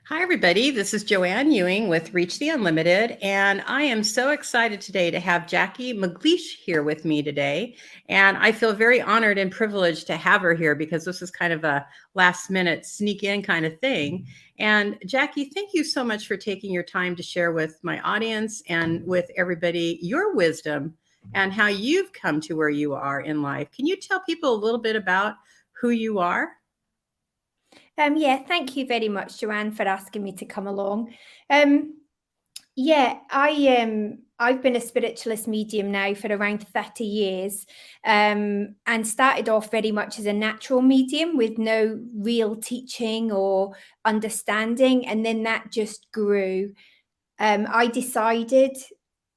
Hi, everybody. This is Joanne Ewing with Reach the Unlimited, and I am so excited today to have Jacqui MeGleish here with me today. And I feel very honored and privileged to have her here because this is kind of a last minute sneak in kind of thing. And Jacqui, thank you so much for taking your time to share with my audience and with everybody your wisdom and how you've come to where you are in life. Can you tell people a little bit about who you are? Yeah, thank you very much, Joanne, for asking me to come along. I've been a spiritualist medium now for around 30 years, and started off very much as a natural medium with no real teaching or understanding, and then that just grew. I decided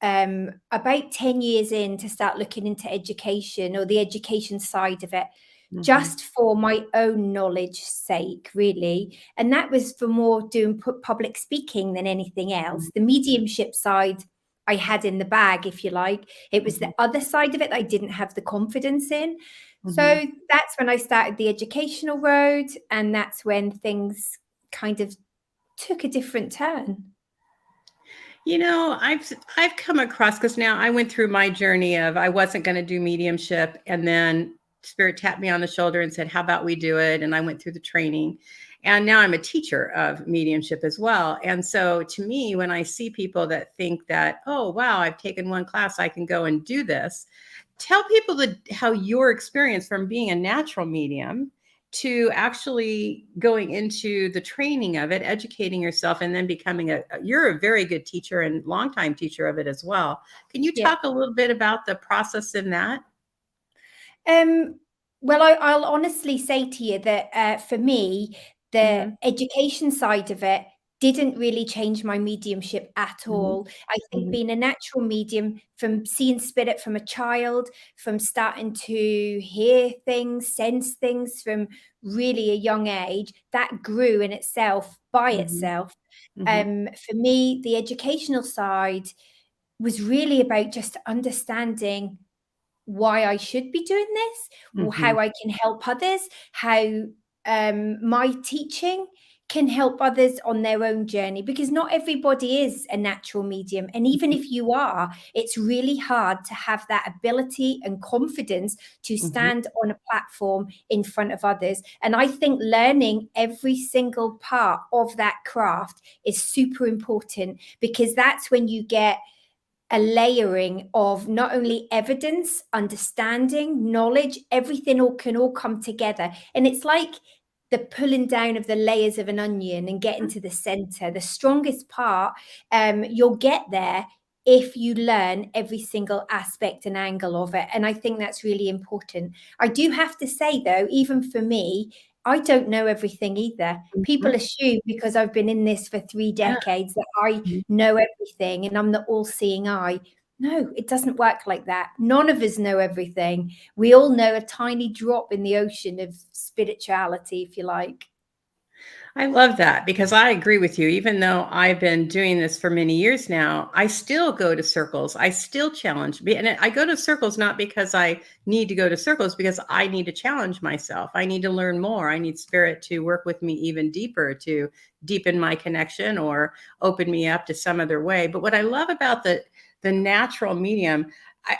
about 10 years in to start looking into education or the education side of it, just for my own knowledge sake, really. And that was for more doing public speaking than anything else. The mediumship side I had in the bag, if you like. It was the other side of it that I didn't have the confidence in. So that's when I started the educational road, and that's when things kind of took a different turn. You know, I've come across, because now I went through my journey of I wasn't going to do mediumship, and then Spirit tapped me on the shoulder and said, "How about we do it?" And I went through the training, and now I'm a teacher of mediumship as well. And so, to me, when I see people that think that, "Oh, wow, I've taken one class, I can go and do this," tell people how your experience from being a natural medium to actually going into the training of it, educating yourself, and then becoming you're a very good teacher and longtime teacher of it as well. Can you Yeah. talk a little bit about the process in that? Well, I'll honestly say to you that for me, the Mhm, education side of it didn't really change my mediumship at mhm, all. I think mhm, being a natural medium, from seeing spirit from a child, from starting to hear things, sense things from really a young age, that grew in itself by mhm, itself. mhm, For me, the educational side was really about just understanding why I should be doing this, or mhm, how I can help others, how my teaching can help others on their own journey, because not everybody is a natural medium. And even if you are, it's really hard to have that ability and confidence to mhm, stand on a platform in front of others. And I think learning every single part of that craft is super important, because that's when you get a layering of not only evidence, understanding, knowledge, everything can all come together. And it's like the pulling down of the layers of an onion and getting to the center, the strongest part. You'll get there if you learn every single aspect and angle of it. And I think that's really important. I do have to say, though, even for me, I don't know everything either. People mhm. assume because I've been in this for 3 decades that I Yeah. know everything and I'm the all-seeing eye. No, it doesn't work like that. None of us know everything. We all know a tiny drop in the ocean of spirituality, if you like. I love that because I agree with you. Even though I've been doing this for many years now, I still go to circles. I still challenge me. And I go to circles not because I need to go to circles, because I need to challenge myself. I need to learn more. I need spirit to work with me even deeper to deepen my connection or open me up to some other way. But what I love about the natural medium,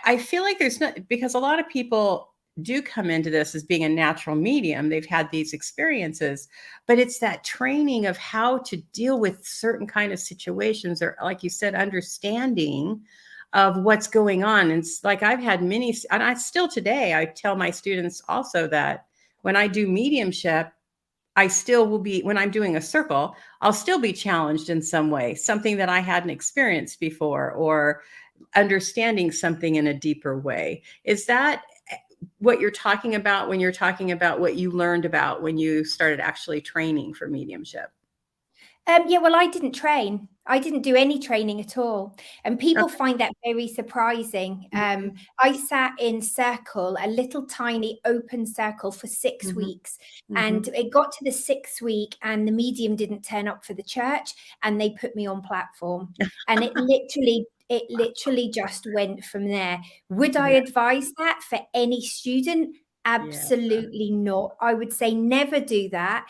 I feel like there's not, because a lot of people do come into this as being a natural medium. They've had these experiences, but it's that training of how to deal with certain kind of situations, or like you said, understanding of what's going on. And it's like I've had many, and I still today, I tell my students also that when I do mediumship, I still will be, when I'm doing a circle, I'll still be challenged in some way, something that I hadn't experienced before, or understanding something in a deeper way. Is that what you're talking about when you're talking about what you learned about when you started actually training for mediumship? Yeah, well, I didn't train. I didn't do any training at all. And people Okay. find that very surprising. Mhm, I sat in circle, a little tiny open circle for 6 mhm, weeks. And mhm. it got to the 6th week and the medium didn't turn up for the church and they put me on platform. And it literally just went from there. Would I Yeah, advise that for any student? yeah. Absolutely not. I would say never do that.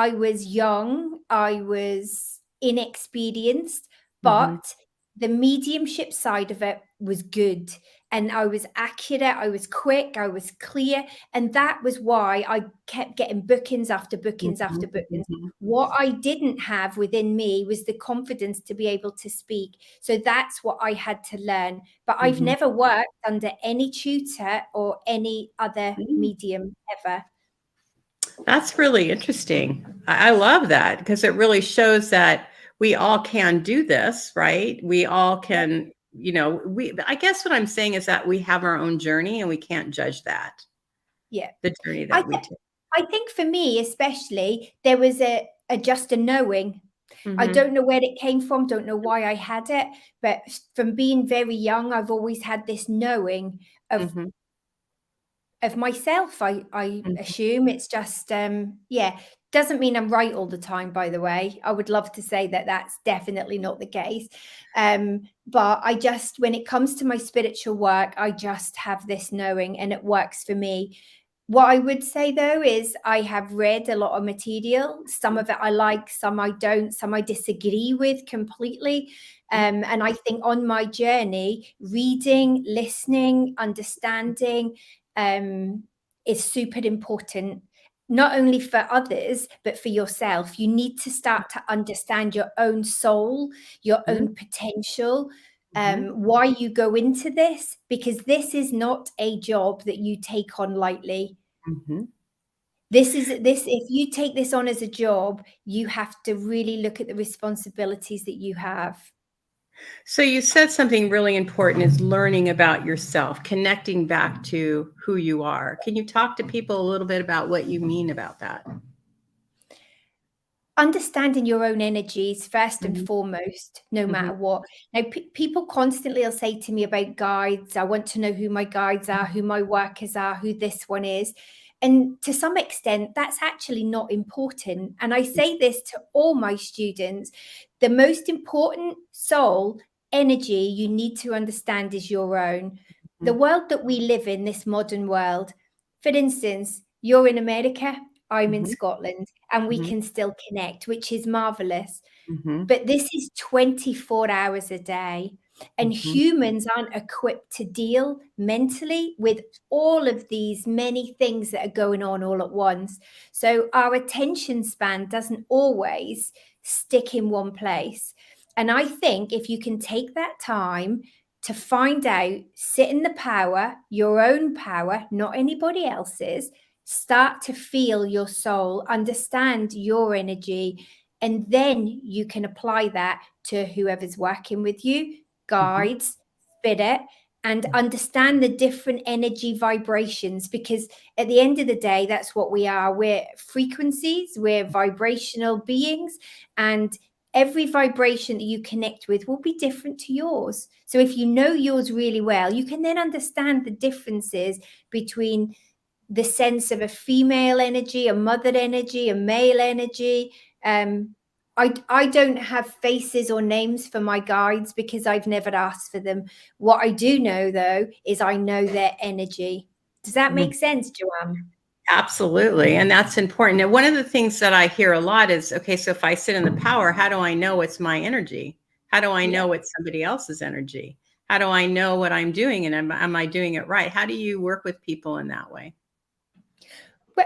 I was young, I was inexperienced, Mhm. but the mediumship side of it was good. And I was accurate, I was quick, I was clear. And that was why I kept getting bookings after bookings Mhm. after bookings. Mhm. What I didn't have within me was the confidence to be able to speak. So that's what I had to learn. But I've Mhm. never worked under any tutor or any other Mm. medium ever. That's really interesting. I love that because it really shows that we all can do this, right? We all Yeah. can, I guess what I'm saying is that we have our own journey and we can't judge that, Yeah. the journey I, that we th- take. I think for me, especially, there was a just a knowing. I Mhm. don't know where it came from, don't know why I had it, but from being very young, I've always had this knowing of Mhm. myself. I Mhm. assume it's just yeah, doesn't mean I'm right all the time, by the way. I would love to say that that's definitely not the case. But I just, when it comes to my spiritual work, I just have this knowing and it works for me. What I would say though is I have read a lot of material. Some of it I like, some I don't, some I disagree with completely. And I think on my journey, reading, listening, understanding, um, is super important, not only for others, but for yourself. You need to start to understand your own soul, your Mhm. own potential, Mhm. why you go into this, because this is not a job that you take on lightly. Mhm. If you take this on as a job, you have to really look at the responsibilities that you have. So you said something really important is learning about yourself, connecting back to who you are. Can you talk to people a little bit about what you mean about that? Understanding your own energies first and Mhm. foremost, no matter Mhm. what. Now, people constantly will say to me about guides. I want to know who my guides are, who my workers are, who this one is. And to some extent, that's actually not important. And I say this to all my students: the most important soul energy you need to understand is your own. The Mhm. world that we live in, this modern world, for instance, you're in America, I'm in Mhm. Scotland, and we Mhm. can still connect, which is marvelous. Mhm. But this is 24 hours a day, and Mhm. humans aren't equipped to deal mentally with all of these many things that are going on all at once. So our attention span doesn't always stick in one place. And I think if you can take that time to find out, sit in the power, your own power, not anybody else's, start to feel your soul, understand your energy, and then you can apply that to whoever's working with you, Mhm. guides, spirit, and understand the different energy vibrations. Because at the end of the day, that's what we are. We're frequencies, we're vibrational beings, and every vibration that you connect with will be different to yours. So if you know yours really well, you can then understand the differences between the sense of a female energy, a mother energy, a male energy. I don't have faces or names for my guides because I've never asked for them. What I do know, though, is I know their energy. Does that Mhm. make sense, Joanne? Absolutely, and that's important. And one of the things that I hear a lot is, okay, so if I sit in the power, how do I know it's my energy? How do I Yeah. know it's somebody else's energy? How do I know what I'm doing and am I doing it right? How do you work with people in that way?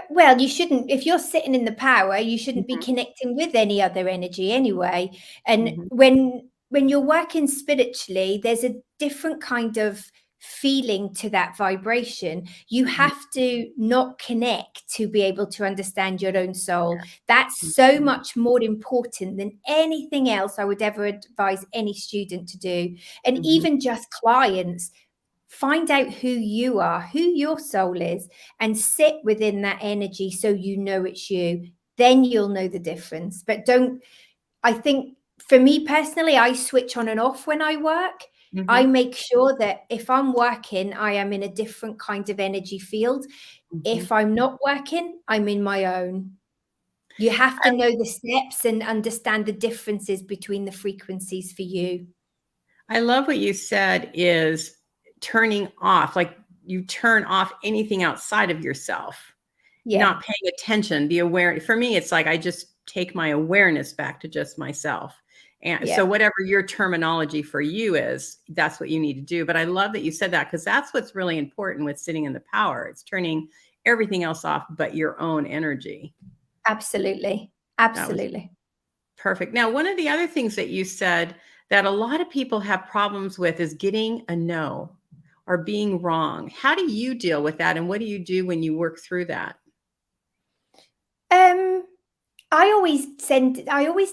Well, you shouldn't, if you're sitting in the power, you shouldn't be Mhm. connecting with any other energy anyway. And Mhm. when you're working spiritually, there's a different kind of feeling to that vibration. You Mhm. have to not connect to be able to understand your own soul. Yeah. That's so Mhm. much more important than anything else I would ever advise any student to do. And Mhm. even just clients, find out who you are, who your soul is, and sit within that energy so you know it's you. Then you'll know the difference. But don't, I think for me personally, I switch on and off when I work. I Mhm. make sure that if I'm working, I am in a different kind of energy field. Mhm. If I'm not working, I'm in my own. You have to know the steps and understand the differences between the frequencies for you. I love what you said is turning off, like you turn off anything outside of yourself. Yeah. not paying attention, the aware for me, it's like I just take my awareness back to just myself. And so Yeah. whatever your terminology for you is, that's what you need to do. But I love that you said that because that's what's really important with sitting in the power. It's turning everything else off but your own energy. Absolutely. That was Absolutely. perfect. Now, one of the other things that you said that a lot of people have problems with is getting a no or being wrong. How do you deal with that? And what do you do when you work through that? Um, I always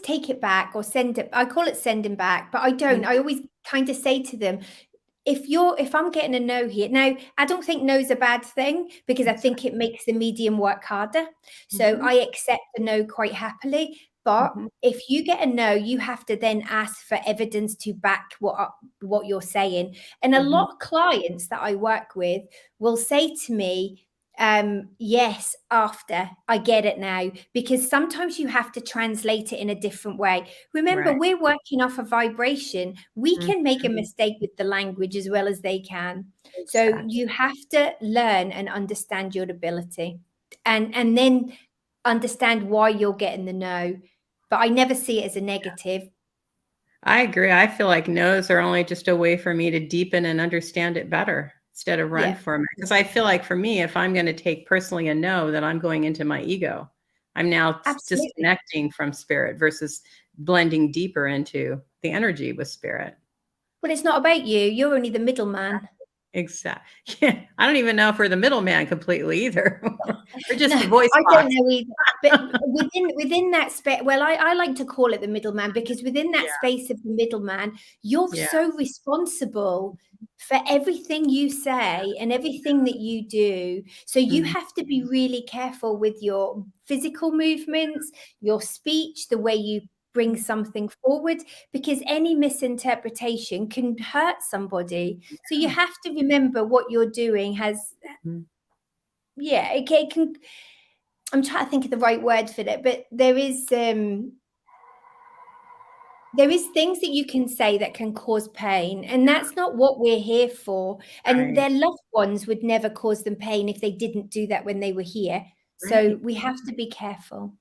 take it back or send it. I call it sending back, but I don't. I always kind of say to them, if I'm getting a no here now, I don't think no's a bad thing because I think it makes the medium work harder. So Mhm, I accept a no quite happily. But mhm, if you get a no, you have to then ask for evidence to back what you're saying. And a mhm, lot of clients that I work with will say to me, yes, after I get it now, because sometimes you have to translate it in a different way. Remember, right. we're working off a vibration. We Mhm, can make a mistake with the language as well as they can. So exactly. you have to learn and understand your ability and then understand why you're getting the no. But I never see it as a negative. I agree. I feel like no's are only just a way for me to deepen and understand it better instead of run Yeah, from it. Because I feel like for me, if I'm going to take personally a no, then I'm going into my ego. I'm now absolutely. disconnecting from spirit versus blending deeper into the energy with spirit. Well, it's not about you. You're only the middleman. Exactly. Yeah. I don't even know if we're the middleman completely either. We're No, just the voice I don't box. know either. But within that space, well, I like to call it the middleman because within that Yeah. space of the middleman, you're Yeah. so responsible for everything you say and everything that you do. So you Mhm. have to be really careful with your physical movements, your speech, the way you bring something forward, because any misinterpretation can hurt somebody. So you have to remember what you're doing has, Mhm. yeah, it can. I'm trying to think of the right word for it, but there is things that you can say that can cause pain, and that's not what we're here for. And Right. their loved ones would never cause them pain if they didn't do that when they were here. So Right. we have to be careful.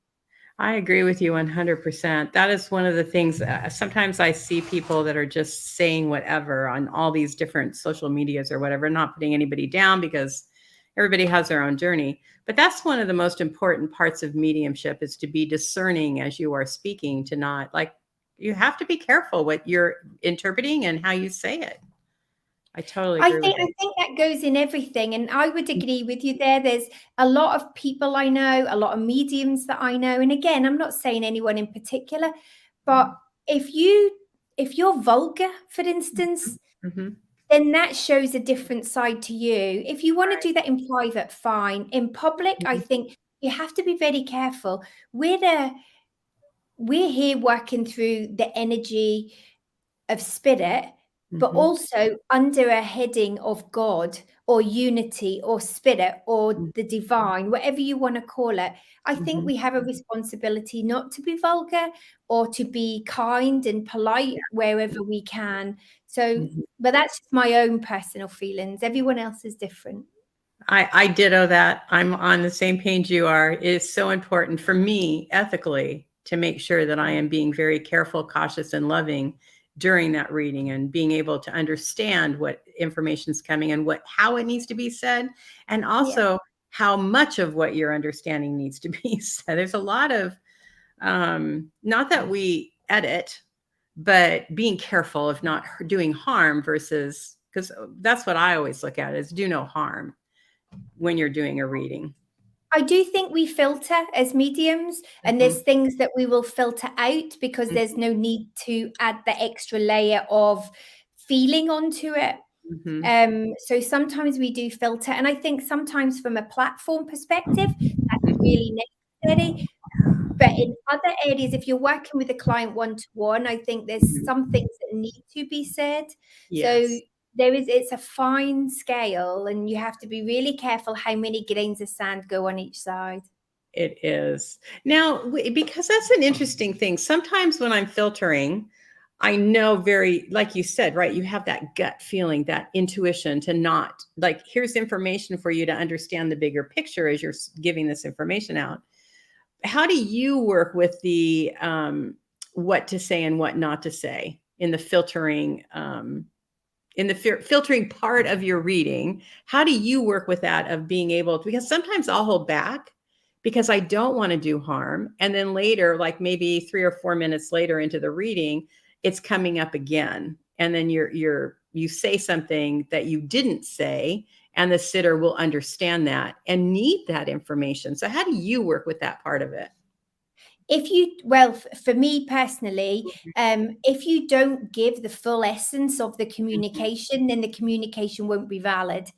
I agree with you 100%. That is one of the things, sometimes I see people that are just saying whatever on all these different social medias or whatever, not putting anybody down because everybody has their own journey. But that's one of the most important parts of mediumship is to be discerning as you are speaking, to not like you have to be careful what you're interpreting and how you say it. I totally agree with I think that goes in everything, and I would agree with you there. There's a lot of people I know, a lot of mediums that I know, and again, I'm not saying anyone in particular, but if you if you're vulgar, for instance, Mhm. then that shows a different side to you. If you want to Right. do that in private, fine. In public, I Mhm. think you have to be very careful. We're here working through the energy of spirit, but Mhm. also under a heading of God or unity or spirit or Mhm. the divine, whatever you want to call it. I think Mhm. we have a responsibility not to be vulgar or to be kind and polite wherever we can. So, Mhm. but that's just my own personal feelings. Everyone else is different. I ditto that. I'm on the same page you are. It is so important for me ethically to make sure that I am being very careful, cautious, and loving during that reading and being able to understand what information is coming and what how it needs to be said, and Yeah. also how much of what you're understanding needs to be said. There's a lot of not that we edit, but being careful of not doing harm versus because that's what I always look at is do no harm when you're doing a reading. I do think we filter as mediums, and Mhm, there's things that we will filter out because there's mhm, no need to add the extra layer of feeling onto it. mhm, So sometimes we do filter, and I think sometimes from a platform perspective, that's mhm, really necessary. But in other areas, if you're working with a client one to one, I think there's mhm. some things that need to be said. So Yes, it's a fine scale, and you have to be really careful how many grains of sand go on each side. it is. Now, because that's an interesting thing. Sometimes when I'm filtering, I know very, like you said, right? You have that gut feeling, that intuition to not like, here's information for you to understand the bigger picture as you're giving this information out. How do you work with the what to say and what not to say in the filtering filtering part of your reading? How do you work with that of being able to, because sometimes I'll hold back because I don't want to do harm, and then later, like maybe 3 or 4 minutes later into the reading, it's coming up again, and then you say something that you didn't say, and the sitter will understand that and need that information. So how do you work with that part of it? For me personally, if you don't give the full essence of the communication, then the communication won't be valid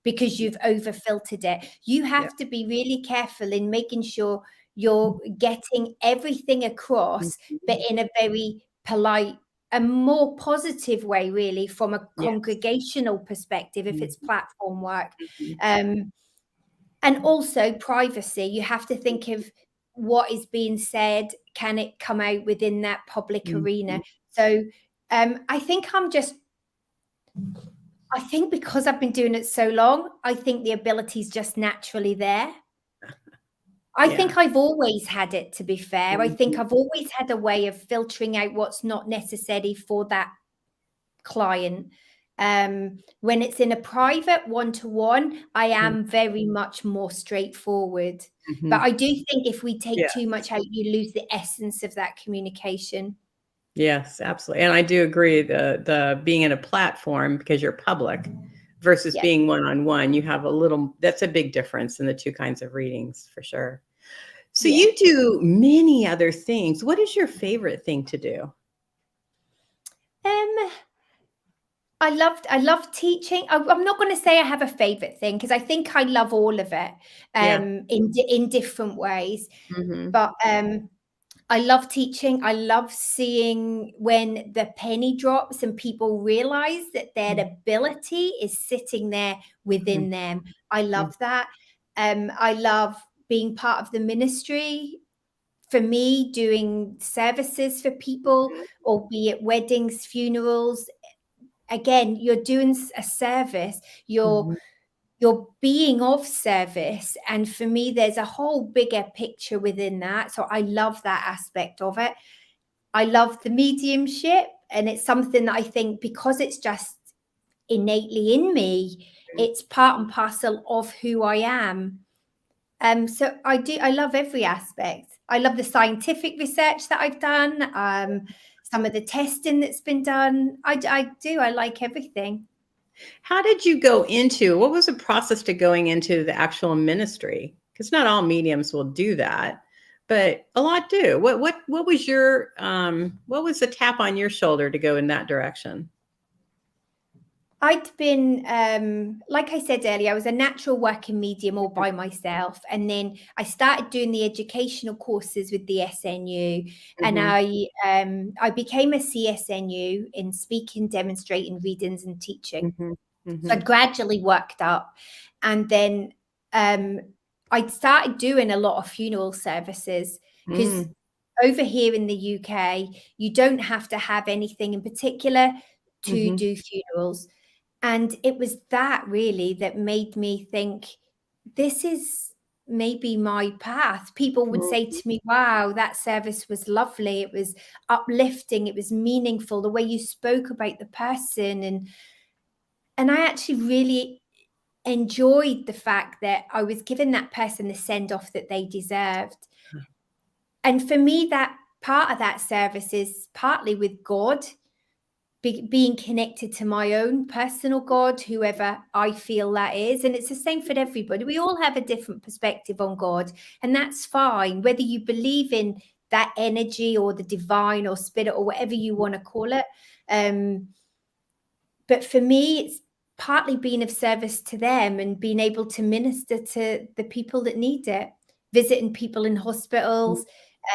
because you've over filtered it. You Yeah. have to be really careful in making sure you're getting everything across, but in a very polite, a more positive way, really, from a Yes. congregational perspective, if it's platform work. Mhm. And also privacy. You have to think of what is being said. Can it come out within that public arena? So I think because I've been doing it so long, I think the ability is just naturally there. I Yeah. think I've always had it, to be fair. I think Mhm. I've always had a way of filtering out what's not necessary for that client. When it's in a private one-to-one, I am very much more straightforward. But Mhm. I do think if we take Yeah. too much out, you lose the essence of that communication. Yes, absolutely. And I do agree, the being in a platform because you're public versus Yeah. being one-on-one, you have a little, that's a big difference in the two kinds of readings for sure. So Yeah. you do many other things. What is your favorite thing to do? Um, I love teaching. I'm not going to say I have a favorite thing because I think I love all of it, Yeah. in different ways. Mhm. But I love teaching. I love seeing when the penny drops and people realize that their ability is sitting there Mhm. within them. I Mhm. love that. I love being part of the ministry. For me, doing services for people, albeit weddings, funerals. Again, you're doing a service. Mhm. You're being of service, and for me there's a whole bigger picture within that, so I love that aspect of it. I love the mediumship, and it's something that I think because it's just innately in me, it's part and parcel of who I am. So I love every aspect. I love the scientific research that I've done, some of the testing that's been done. I like everything. How did you go into, what was the process to going into the actual ministry? Because not all mediums will do that, but a lot do. What was your what was the tap on your shoulder to go in that direction? I'd been, like I said earlier, I was a natural working medium all by myself. And then I started doing the educational courses with the SNU. And Mhm. I became a CSNU in speaking, demonstrating, readings, and teaching. Mhm. So Mhm. I'd gradually worked up. And then um, I'd started doing a lot of funeral services because Mm. over here in the UK, you don't have to have anything in particular to Mhm. do funerals. And it was that really that made me think, this is maybe my path. People would say Mhm. to me, wow, that service was lovely. It was uplifting. It was meaningful. The way you spoke about the person. And I actually really enjoyed the fact that I was giving that person the send off that they deserved. And for me, that part of that service is partly with God, being connected to my own personal God, whoever I feel that is. And it's the same for everybody. We all have a different perspective on God, and that's fine, whether you believe in that energy or the divine or spirit or whatever you want to call it. But for me, it's partly being of service to them and being able to minister to the people that need it, visiting people in hospitals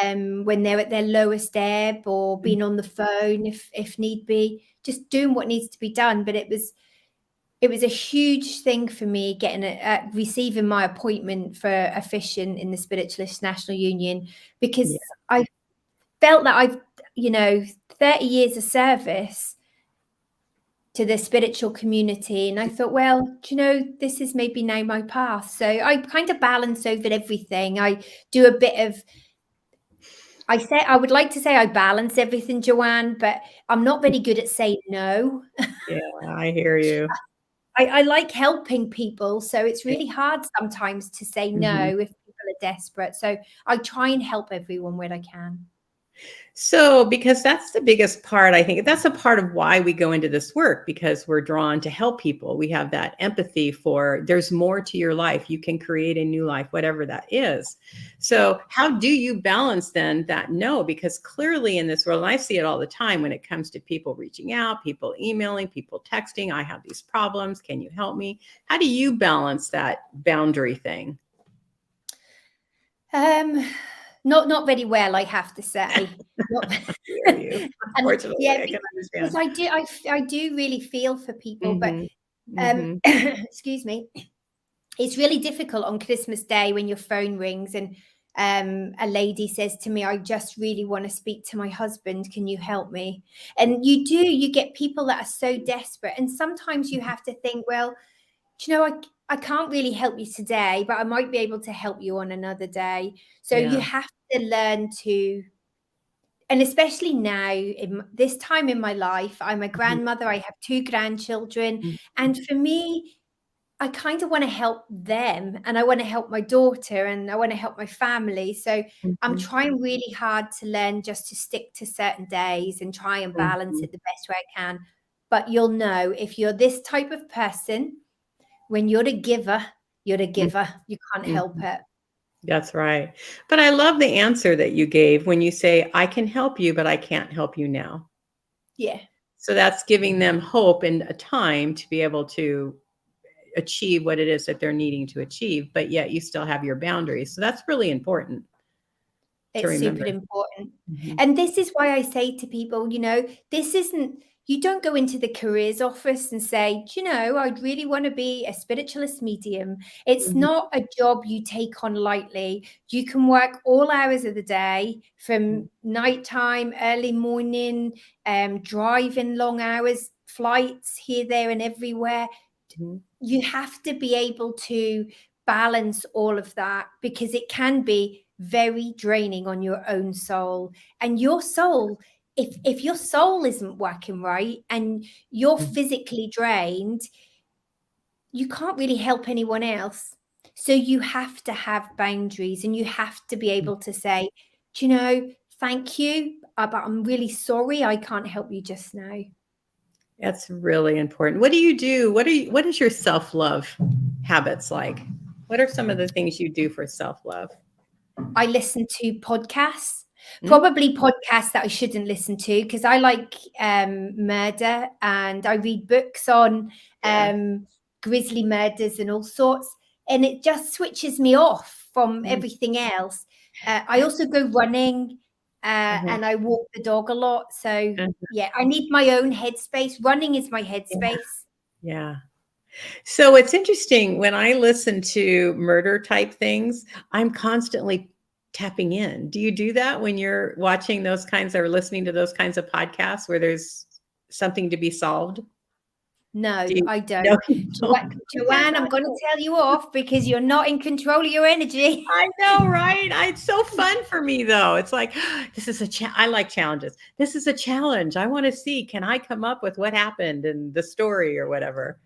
when they're at their lowest ebb, or being on the phone if need be, just doing what needs to be done. But it was a huge thing for me getting receiving my appointment for officiant in the Spiritualist National Union, Yeah. because I felt that I've, you know, 30 years of service to the spiritual community. And I thought, well, do you know, this is maybe now my path. So I kind of balance over everything. I do a bit of, I would like to say I balance everything, Joanne, but I'm not very good at saying no. Yeah, I hear you. I like helping people. So it's Yeah. really hard sometimes to say Mhm. no if people are desperate. So I try and help everyone when I can. So, because that's the biggest part, I think that's a part of why we go into this work because we're drawn to help people. We have that empathy for there's more to your life. You can create a new life, whatever that is. So, how do you balance then that no? Because clearly in this world, and I see it all the time when it comes to people reaching out, people emailing, people texting, I have these problems. Can you help me? How do you balance that boundary thing? Um, not very well, I have to say. Not I hear you. and Unfortunately, yeah, I can because understand. I do really feel for people, but Hmm. Hmm. excuse me, it's really difficult on Christmas Day when your phone rings and a lady says to me, I just really want to speak to my husband. Can you help me? And you get people that are so desperate. And sometimes you have to think, well, do you know, I can't really help you today, but I might be able to help you on another day. So you Yeah. have to learn to, and especially now in this time in my life, I'm a Mhm. grandmother, I have 2 grandchildren. Mhm. And for me, I kind of want to help them and I want to help my daughter and I want to help my family. So I'm Mhm. trying really hard to learn just to stick to certain days and try and balance Mhm. it the best way I can. But you'll know if you're this type of person, when you're a giver, you're a Mhm. giver. You can't help Mhm. it. That's right. But I love the answer that you gave when you say, I can help you, but I can't help you now. Yeah, So that's giving them hope and a time to be able to achieve what it is that they're needing to achieve, but yet you still have your boundaries. So that's really important to it's super remember. important. Mhm. And this is why I say to people, you know, this isn't, you don't go into the careers office and say, do you know, I'd really want to be a spiritualist medium. It's Mhm. not a job you take on lightly. You can work all hours of the day from nighttime, early morning, driving long hours, flights here, there, and everywhere. Mhm. You have to be able to balance all of that because it can be very draining on your own soul. And your soul, if your soul isn't working right and you're Mhm. physically drained, you can't really help anyone else. So you have to have boundaries and you have to be able to say, do you know, thank you, but I'm really sorry I can't help you just now. That's really important. What do you do? What is your self-love habits like? What are some of the things you do for self-love? I listen to podcasts, Mm? probably podcasts that I shouldn't listen to because I like murder and I read books on Yeah. grisly murders and all sorts. And it just switches me off from Mm. everything else. I also go running Uh-huh. and I walk the dog a lot. So, Uh, yeah, I need my own headspace. Running is my yeah. headspace. Yeah. So it's interesting when I listen to murder type things, I'm constantly tapping in. Do you do that when you're watching those kinds or listening to those kinds of podcasts where there's something to be solved? Do No, you I No, don't. you don't. That's Joanne, I'm not going to cool. tell you off because you're not in control of your energy. I know, right? It's so fun for me though. It's like this is I like challenges. This is a challenge. I want to see can I come up with what happened and the story or whatever.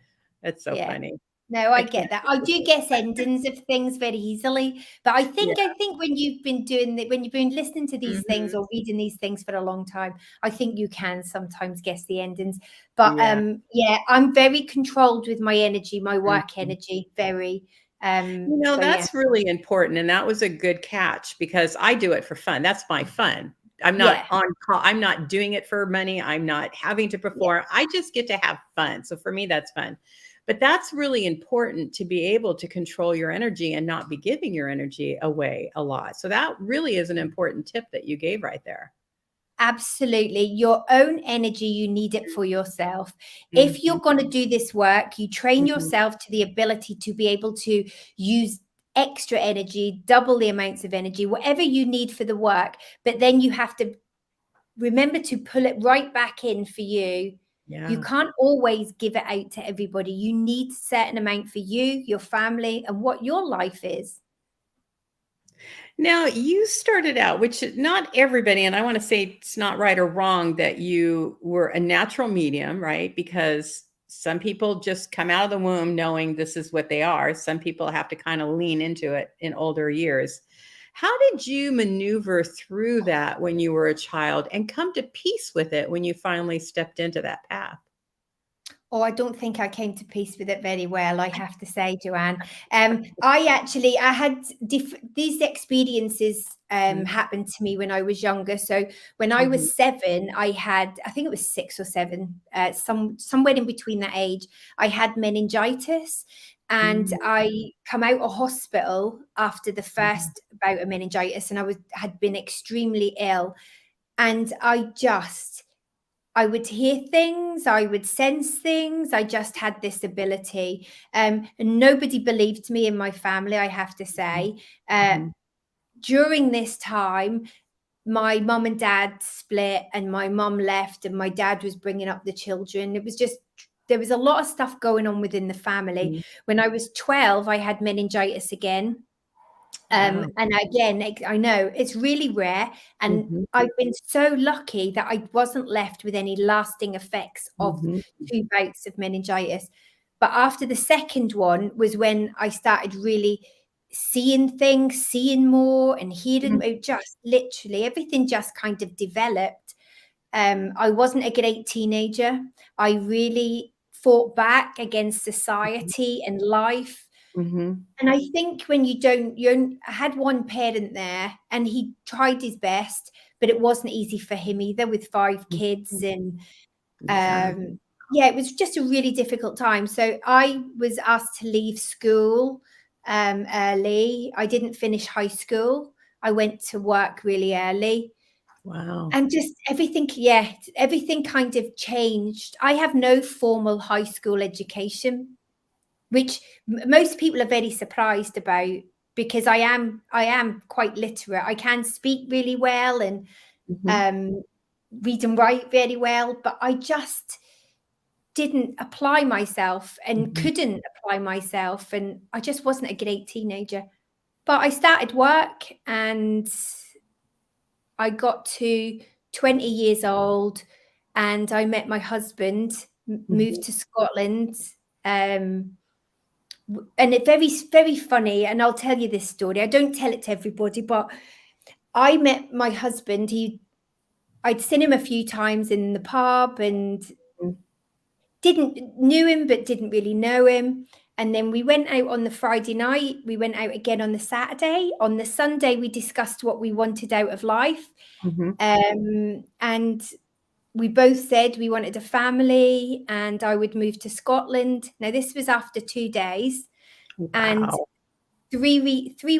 It's so Yeah. funny. No, I I can't get that. I do resist guess endings of things very easily, but it. I think when you've been doing it, when you've been listening to Yeah. these things Mhm. or reading these things for a long time, I think you can sometimes guess the endings. But Yeah. yeah, I'm very controlled with my energy, my work Mhm. energy, very. So yeah, That's really important, and that was a good catch because I do it for fun. That's my fun. I'm not yeah, on call. I'm not doing it for money. I'm not having to yeah. perform. I just get to have fun. So for me, that's fun. But that's really important to be able to control your energy and not be giving your energy away a lot. So that really is an important tip that you gave right there. Absolutely. Your own energy, you need it for yourself. If Mhm. you're going to do this work, you train Mhm. yourself to the ability to be able to use extra energy, double the amounts of energy, whatever you need for the work. But then you have to remember to pull it right back in for you. You Yeah. can't always give it out to everybody. You need a certain amount for you, your family, and what your life is. Now, you started out, which not everybody, and I want to say it's not right or wrong that you were a natural medium, right? Because some people just come out of the womb knowing this is what they are. Some people have to kind of lean into it in older years. How did you maneuver through that when you were a child and come to peace with it when you finally stepped into that path? Oh, I don't think I came to peace with it very well, I have to say, Joanne. I had these experiences Mhm. happened to me when I was younger. So when I Mhm. was 7, I think it was 6 or 7, somewhere in between that age, I had meningitis, and Mhm. I come out of hospital after the Mhm. first bout of meningitis, and had been extremely ill, and I would hear things, I would sense things. I just had this ability. And nobody believed me in my family, I have to Mhm. say. Uh, Mhm. During this time, my mum and dad split, and my mum left, and my dad was bringing up the children. There was a lot of stuff going on within the family. Mhm. When I was 12, I had meningitis again. Wow. And again, I know it's really rare, and Mhm. I've been so lucky that I wasn't left with any lasting effects of Mhm. 2 bouts of meningitis. But after the second one was when I started really seeing things, seeing more and hearing. Mhm. It just literally everything just kind of developed. I wasn't a great teenager. I really fought back against society and life. Mhm. And I think when you don't, I had one parent there, and he tried his best, but it wasn't easy for him either with 5 kids. Mhm. And Yeah. yeah, it was just a really difficult time. So I was asked to leave school early. I didn't finish high school. I went to work really early. Wow. And just everything, yeah, everything kind of changed. I have no formal high school education, which most people are very surprised about, because I am quite literate. I can speak really well, and Mhm. um, read and write very well, but I just didn't apply myself and Mhm. couldn't apply myself, and I just wasn't a great teenager. But I started work, and I got to 20 years old, and I met my husband, moved Mhm. to Scotland. Um, and it very funny, and I'll tell you this story. I don't tell it to everybody, but I met my husband. I'd seen him a few times in the pub, and Mhm. didn't knew him, but didn't really know him. And then we went out on the Friday night. We went out again on the Saturday. On the Sunday, we discussed what we wanted out of life. Mhm. And we both said we wanted a family, and I would move to Scotland. Now, this was after 2 days. And Wow. 3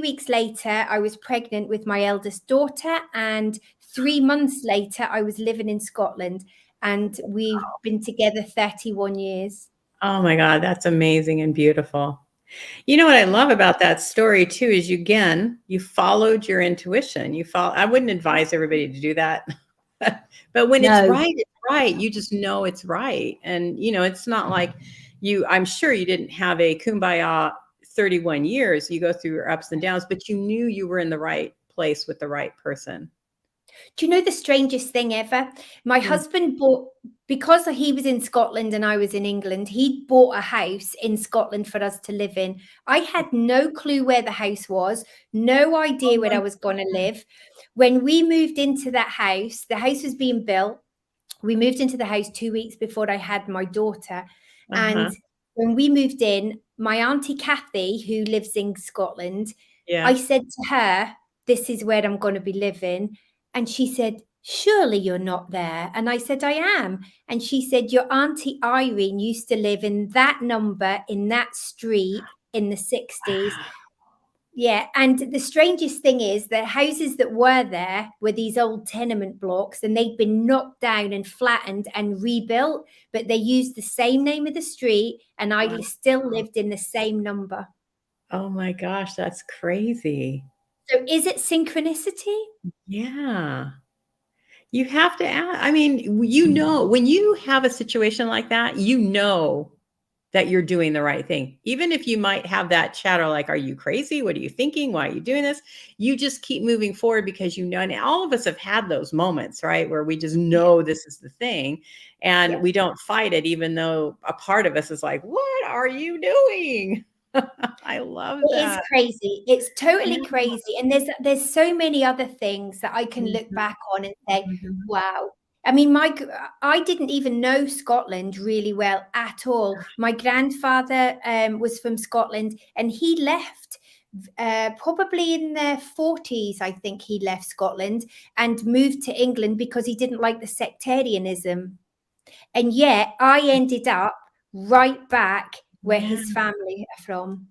weeks later, I was pregnant with my eldest daughter, and 3 months later, I was living in Scotland, and we've been together 31 years. Oh my God, that's amazing and beautiful. You know what I love about that story too is you followed your intuition. I wouldn't advise everybody to do that. But when No. it's right. You just know it's right. And it's not like I'm sure you didn't have a kumbaya 31 years. You go through your ups and downs, but you knew you were in the right place with the right person. Do you know the strangest thing ever? My Mm. husband bought, because he was in Scotland and I was in England, he bought a house in Scotland for us to live in. I had no clue where the house was, no Oh idea where I my was going to live. When we moved into that house, the house was being built. We moved into the house 2 weeks before I had my daughter. And Uh-huh. when we moved in, my auntie Kathy, who lives in Scotland, I Yeah. said to her, "This is where I'm going to be living." And she said, "Surely you're not there." And I said, "I am." And she said, "Your auntie Irene used to live in that number in that street in the 60s." Yeah, and the strangest thing is the houses that were there were these old tenement blocks, and they'd been knocked down and flattened and rebuilt, but they used the same name of the street, and I Wow. still lived in the same number. Oh my gosh, that's crazy. So is it synchronicity? Yeah. You have to ask. I mean, when you have a situation like that, that you're doing the right thing. Even if you might have that chatter like, are you crazy? What are you thinking? Why are you doing this? You just keep moving forward because and all of us have had those moments, right? Where we just know this is the thing and Yeah. we don't fight it, even though a part of us is like, what are you doing? I love It is that. crazy. It's totally Yeah. crazy. And there's so many other things that I can look Mhm, back on and say, mhm. wow. I mean, I didn't even know Scotland really well at all. My grandfather was from Scotland, and he left probably in the 40s. I think he left Scotland and moved to England because he didn't like the sectarianism. And yet I ended up right back where Yeah. his family are from.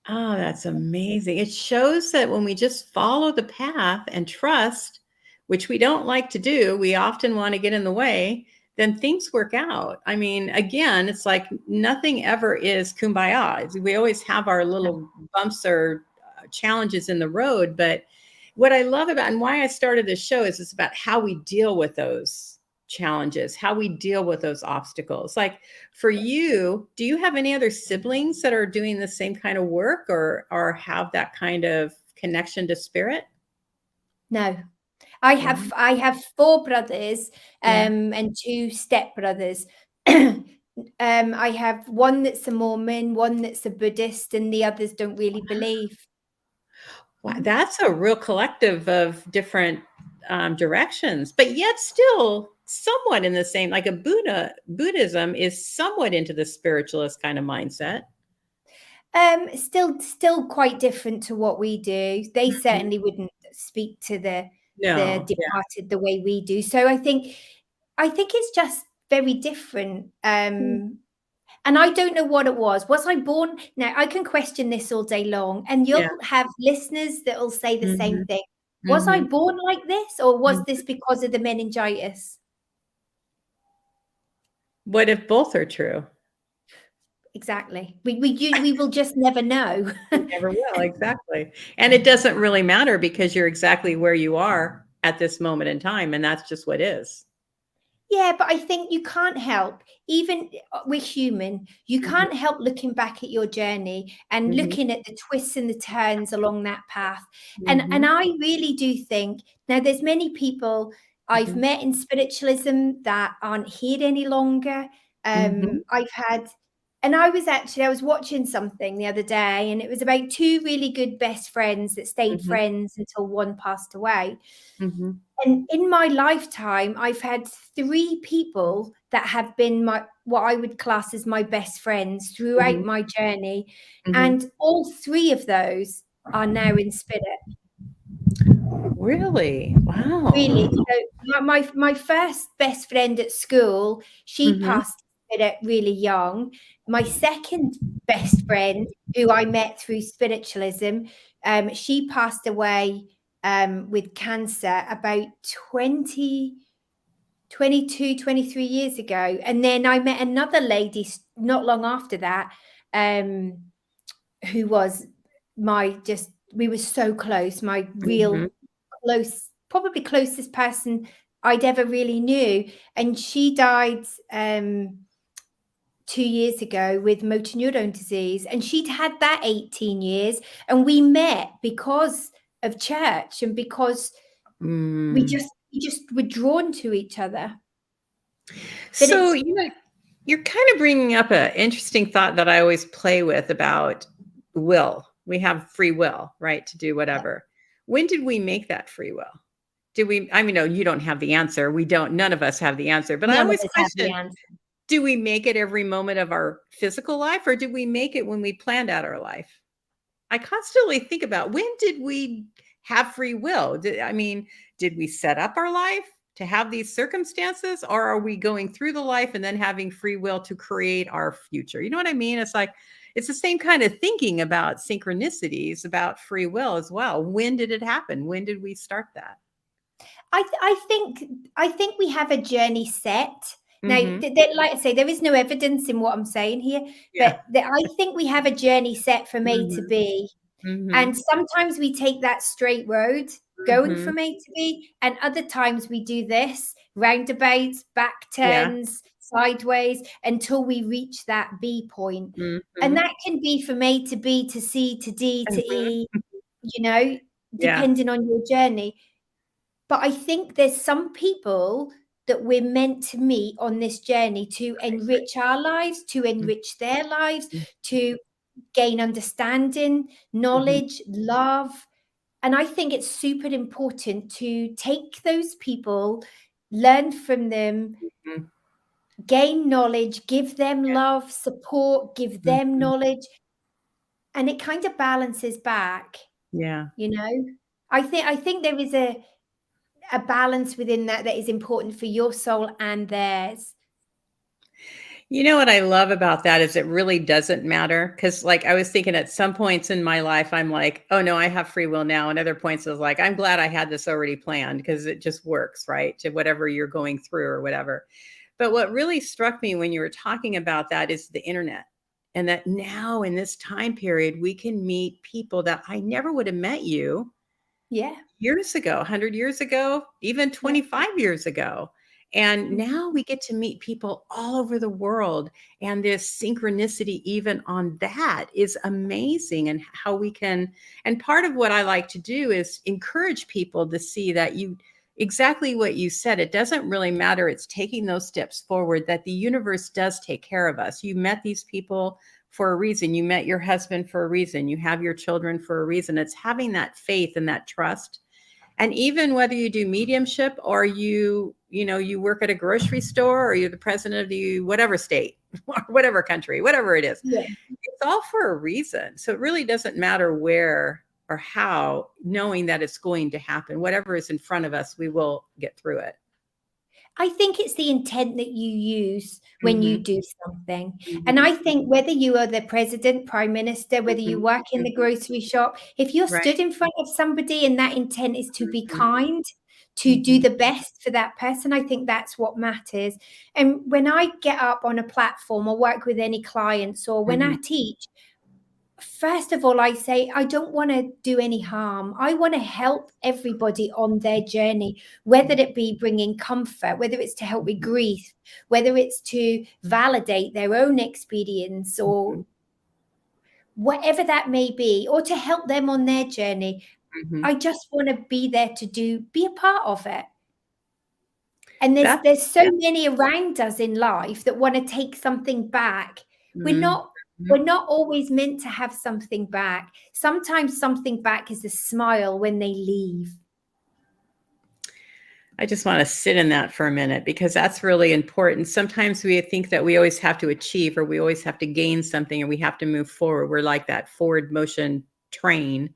Oh, that's amazing. It shows that when we just follow the path and trust, which we don't like to do, we often want to get in the way, then things work out. I mean, again, it's like nothing ever is kumbaya. We always have our little bumps or challenges in the road. But what I love about and why I started this show is it's about how we deal with those challenges, how we deal with those obstacles. Like for you, do you have any other siblings that are doing the same kind of work or have that kind of connection to spirit? No, Wow. I have 4 brothers, Yeah. and 2 stepbrothers. I have one that's a Mormon, one that's a Buddhist, and the others don't really believe. Wow, Mhm. that's a real collective of different directions, but yet still somewhat in the same, like Buddhism is somewhat into the spiritualist kind of mindset. Still quite different to what we do. They Mhm. certainly wouldn't speak to the No, yeah. departed the way we do. So I think it's just very different. And I don't know what it was. Was I born now, I can question this all day long, and Yeah. you'll have listeners that will say the same Mhm. thing. Was I Mhm. born like this, or was Mhm. this because of the meningitis? What if both are true? Exactly. We will just never know. You never will, exactly. And it doesn't really matter because you're exactly where you are at this moment in time, and that's just what is. Yeah, but I think you can't help, even we're human, you Mhm, can't help looking back at your journey and mhm, looking at the twists and the turns along that path. And mhm, I really do think now there's many people I've mhm, met in spiritualism that aren't here any longer. mhm, I've had and I was watching something the other day, and it was about 2 really good best friends that stayed mhm, friends until one passed away. mhm, And in my lifetime, I've had 3 people that have been what I would class as my best friends throughout mhm, my journey, mhm. and all 3 of those are now in spirit. Really? Wow. Really. So my first best friend at school, she Mhm, passed spirit really young. My second best friend, who I met through spiritualism, she passed away with cancer about 23 years ago. And then I met another lady not long after that, um, who was we were so close, my mhm, real close, probably closest person I'd ever really knew. And she died 2 years ago with motor neurone disease. And she'd had that 18 years. And we met because of church and because mm. we just were drawn to each other. But So, it's you're kind of bringing up an interesting thought that I always play with about will. We have free will, right, to do whatever. When did we make that free will? Did we I mean, no, you don't have the answer. We don't none of us have the answer, but I none of always us have the question, answer. do we make it every moment of our physical life, or did we make it when we planned out our life? I constantly think about when did we have free will? I mean, did we set up our life to have these circumstances, or are we going through the life and then having free will to create our future? You know what I mean? It's like it's the same kind of thinking about synchronicities, about free will as well. When did it happen? When did we start that? I think we have a journey set. Now, Mhm. like I say, there is no evidence in what I'm saying here, Yeah. but I think we have a journey set from A to Mhm. B, and Mhm. sometimes we take that straight road, going Mhm. from A to B, and other times we do this, roundabouts, back Yeah. turns, sideways, until we reach that B point. And Mhm. that can be from A to B to C to D to Mhm. E, you know, Yeah. depending on your journey. But I think there's some people that we're meant to meet on this journey to enrich our lives, to Mhm. enrich their lives, to gain understanding, Mhm. knowledge, love. And I think it's super important to take those people, learn from them, Mhm. gain knowledge, give them love, support, give them Mhm. knowledge, and it kind of balances back, Yeah. you know. I think there is a balance within that that is important for your soul and theirs. You know what I love about that is it really doesn't matter because, like, I was thinking at some points in my life, I'm like, "Oh, no, I have free will now," and other points I was like, "I'm glad I had this already planned because it just works, right, to whatever you're going through or whatever." But what really struck me when you were talking about that is the internet, and that now in this time period, we can meet people that I never would have met you Yeah, years ago, 100 years ago, even yeah. 25 years ago. And Mhm. now we get to meet people all over the world. And this synchronicity, even on that, is amazing. And how we can, and part of what I like to do is encourage people to see that exactly what you said, it doesn't really matter. It's taking those steps forward, that the universe does take care of us. You met these people for a reason. You met your husband for a reason. You have your children for a reason. It's having that faith and that trust. And even whether you do mediumship or you work at a grocery store or you're the president of the whatever state or whatever country, whatever it is, Yeah. it's all for a reason. So it really doesn't matter where or how, knowing that it's going to happen. Whatever is in front of us, we will get through it. I think it's the intent that you use when you Mhm. do something. And Mhm. I think whether you are the president, prime minister, whether you Mhm. work in the Mhm. grocery shop, if you're Right. stood in front of somebody and that intent is to be Mhm. kind, to do Mhm. the best for that person, I think that's what matters. And when I get up on a platform or work with any clients or when I Mhm. teach, first of all, I say, I don't want to do any harm. I want to help everybody on their journey, whether it be bringing comfort, whether it's to help with Mhm. grief, whether it's to validate their own experience or Mhm. whatever that may be, or to help them on their journey. Mhm. I just want to be there to be a part of it. And there's That's there's so many around us in life that want to take something back. We're Mhm. not we're Mhm. not always meant to have something back. Sometimes something back is a smile when they leave. I just want to sit in that for a minute because that's really important. Sometimes we think that we always have to achieve or we always have to gain something and we have to move forward. We're like that forward motion train